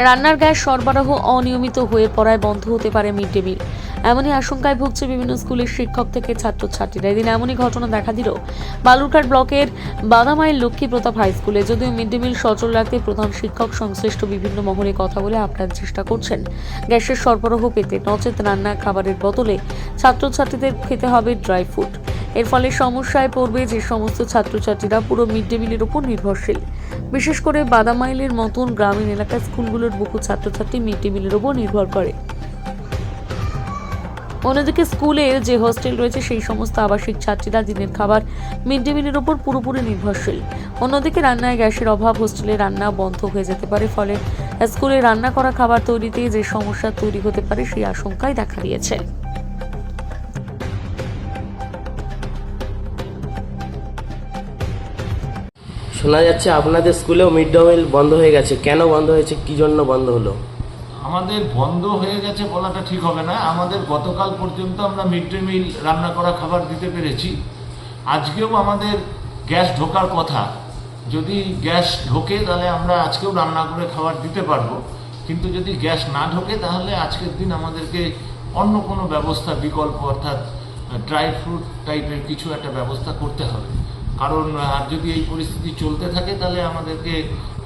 রান্নার গ্যাস সরবরাহ অনিয়মিত হয়ে পড়ায় বন্ধ হতে পারে মিড ডে মিল। এমনই আশঙ্কায় ভুগছে বিভিন্ন স্কুলের শিক্ষক থেকে ছাত্রছাত্রীরা। এদিন এমনই ঘটনা দেখা দিল বালুরঘাট ব্লকের বাদামাইল লক্ষ্মী প্রতাপ হাই স্কুলে। যদিও মিড ডে মিল সচল রাখতে প্রধান শিক্ষক সংশ্লিষ্ট বিভিন্ন মহলে কথা বলে আপ্রাণ চেষ্টা করছেন গ্যাসের সরবরাহ পেতে, নচেত রান্না খাবারের বদলে ছাত্রছাত্রীদের খেতে হবে ড্রাই ফ্রুট। এর ফলে সমস্যায় পড়বে যে সমস্ত ছাত্রছাত্রীরা পুরো মিড ডে মিলের উপর নির্ভরশীল। বিশেষ করে বাদামাইলের মতন গ্রামীণ এলাকার স্কুলগুলোর বহু ছাত্রছাত্রী মিড ডে মিলের উপর নির্ভর করে। অন্যদিকে স্কুলের যে হোস্টেল রয়েছে সেই সমস্ত আবাসিক ছাত্রীরা দিনের খাবার মিড ডে মিলের উপর পুরোপুরি নির্ভরশীল। অন্যদিকে রান্নায় গ্যাসের অভাব, হোস্টেলে রান্না বন্ধ হয়ে যেতে পারে, ফলে স্কুলে রান্না করা খাবার তৈরিতে যে সমস্যা তৈরি হতে পারে সেই আশঙ্কাই দেখা দিয়েছে। শোনা যাচ্ছে আপনাদের স্কুলেও মিড ডে মিল বন্ধ হয়ে গেছে, কেন বন্ধ হয়েছে, কি জন্য বন্ধ হলো? আমাদের বন্ধ হয়ে গেছে বলাটা ঠিক হবে না। আমাদের গতকাল পর্যন্ত আমরা মিড ডে মিল রান্না করা খাবার দিতে পেরেছি। আজকেও আমাদের গ্যাস ঢোকার কথা, যদি গ্যাস ঢোকে তাহলে আমরা আজকেও রান্না করে খাবার দিতে পারবো। কিন্তু যদি গ্যাস না ঢোকে তাহলে আজকের দিন আমাদেরকে অন্য কোনো ব্যবস্থা, বিকল্প অর্থাৎ ড্রাই ফ্রুট টাইপের কিছু একটা ব্যবস্থা করতে হবে। কারণ আর যদি এই পরিস্থিতি চলতে থাকে তাহলে আমাদেরকে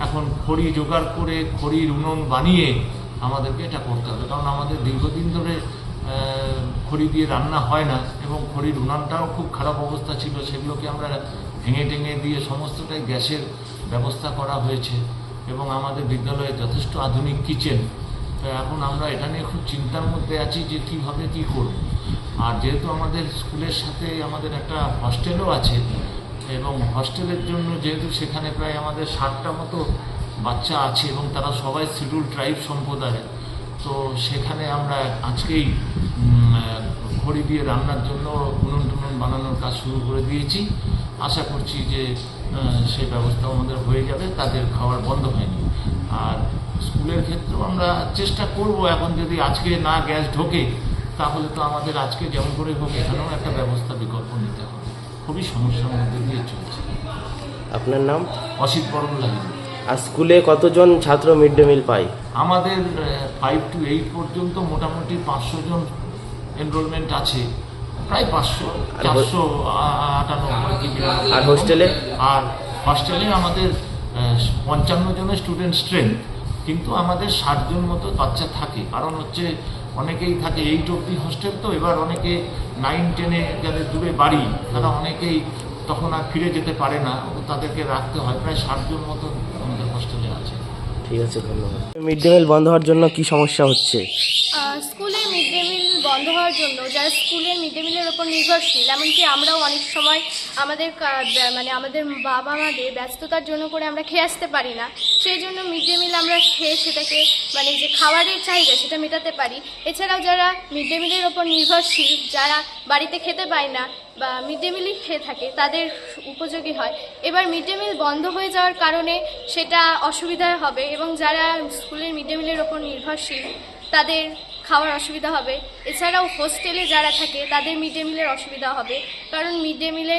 এখন খড়ি জোগাড় করে খড়ির উনুন বানিয়ে আমাদেরকে এটা করতে হবে। কারণ আমাদের দীর্ঘদিন ধরে খড়ি দিয়ে রান্না হয় না এবং খড়ির উনানটাও খুব খারাপ অবস্থা ছিল, সেগুলোকে আমরা ভেঙে টেঙে দিয়ে সমস্তটাই গ্যাসের ব্যবস্থা করা হয়েছে এবং আমাদের বিদ্যালয়ে যথেষ্ট আধুনিক কিচেন। তো এখন আমরা এটা নিয়ে খুব চিন্তার মধ্যে আছি যে কীভাবে কী করব। আর যেহেতু আমাদের স্কুলের সাথে আমাদের একটা হস্টেলও আছে এবং হস্টেলের জন্য যেহেতু সেখানে প্রায় আমাদের 60টা মতো বাচ্চা আছে এবং তারা সবাই শিডিউল ট্রাইব সম্প্রদায়ের, তো সেখানে আমরা আজকেই খড়ি দিয়ে রান্নার জন্য উনুন টুনুন বানানোর কাজ শুরু করে দিয়েছি। আশা করছি যে সেই ব্যবস্থা আমাদের হয়ে যাবে, তাদের খাবার বন্ধ হয়নি। আর স্কুলের ক্ষেত্রেও আমরা চেষ্টা করব, এখন যদি আজকে না গ্যাস ঢোকে তাহলে তো আমাদের আজকে যেমন করে হোক এখানেও একটা ব্যবস্থা বিকল্প নিতে হবে। খুবই সমস্যার মধ্যে দিয়ে চলছে। আপনার নাম? অসিত বরণ লাগে। আর স্কুলে কতজন ছাত্র মিড ডে মিল পায়? আমাদের 5 to 8 পর্যন্ত মোটামুটি 500 জন এনরোলমেন্ট আছে, প্রায় 498। আর হোস্টেলে? আর হস্টেলে আমাদের 55 জনের স্টুডেন্ট স্ট্রেংথ, কিন্তু আমাদের 60 জন মতো বাচ্চা থাকে। কারণ হচ্ছে অনেকেই থাকে 8 অবধি হোস্টেল, তো এবার অনেকে 9-10-এ যাদের দূরে বাড়ি তারা অনেকেই তখন আর ফিরে যেতে পারে না, তাদেরকে রাখতে হয়। প্রায় 60 জন মতো আমাদের হোস্টেলে আছে। ঠিক আছে, ধন্যবাদ। মিড ডে মিল বন্ধ হওয়ার জন্য কি সমস্যা হচ্ছে? স্কুলে মিড ডে মিল বন্ধ হওয়ার জন্য যারা স্কুলের মিড ডে মিলের ওপর নির্ভরশীল, এমনকি আমরাও অনেক সময় আমাদের আমাদের বাবা মাদের ব্যস্ততার জন্য করে আমরা খেয়ে আসতে পারি না, সেই জন্য মিড ডে মিল আমরা খেয়ে সেটাকে যে খাবারের চাহিদা সেটা মেটাতে পারি। এছাড়াও যারা মিড ডে মিলের ওপর নির্ভরশীল, যারা বাড়িতে খেতে পায় না বা মিড ডে মিলই খেয়ে থাকে, তাদের উপযোগী হয়। এবার মিড ডে মিল বন্ধ হয়ে যাওয়ার কারণে সেটা অসুবিধা হবে এবং যারা স্কুলের মিড ডে মিলের ওপর নির্ভরশীল তাদের খাওয়ার অসুবিধা হবে। এছাড়াও হোস্টেলে যারা থাকে তাদের মিড ডে মিলের অসুবিধা হবে, কারণ মিড ডে মিলে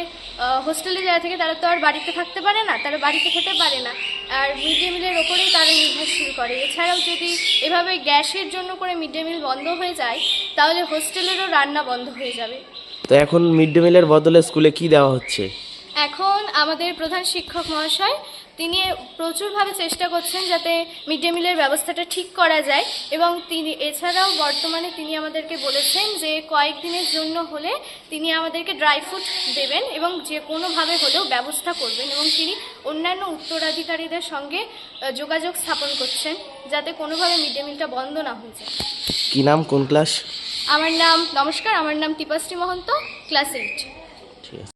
হোস্টেলে যারা থাকে তারা তো আর বাড়িতে থাকতে পারে না, তারা বাড়িতে খেতে পারে না, আর মিড ডে মিলের ওপরেই তারা নির্ভরশীল করে। এছাড়াও যদি এভাবে গ্যাসের জন্য করে মিড ডে মিল বন্ধ হয়ে যায় তাহলে হোস্টেলেরও রান্না বন্ধ হয়ে যাবে। তো এখন মিড ডে মিলের বদলে স্কুলে কি দেওয়া হচ্ছে? এখন আমাদের প্রধান শিক্ষক মহাশয় তিনি প্রচুরভাবে চেষ্টা করছেন যাতে মিড ডে মিলের ব্যবস্থাটা ঠিক করা যায় এবং তিনি এছাড়াও বর্তমানে তিনি আমাদেরকে বলেছেন যে কয়েকদিনের জন্য হলে তিনি আমাদেরকে ড্রাই ফ্রুট দেবেন এবং যে কোনোভাবে হলেও ব্যবস্থা করবেন, এবং তিনি অন্যান্য উত্তরাধিকারীদের সঙ্গে যোগাযোগ স্থাপন করছেন যাতে কোনোভাবে মিড ডে মিলটা বন্ধ না হয়ে যায়। কি নাম, কোন ক্লাস? নমস্কার, আমার নাম টিপাশ্রী মহন্ত, ক্লাস 8। ঠিক আছে।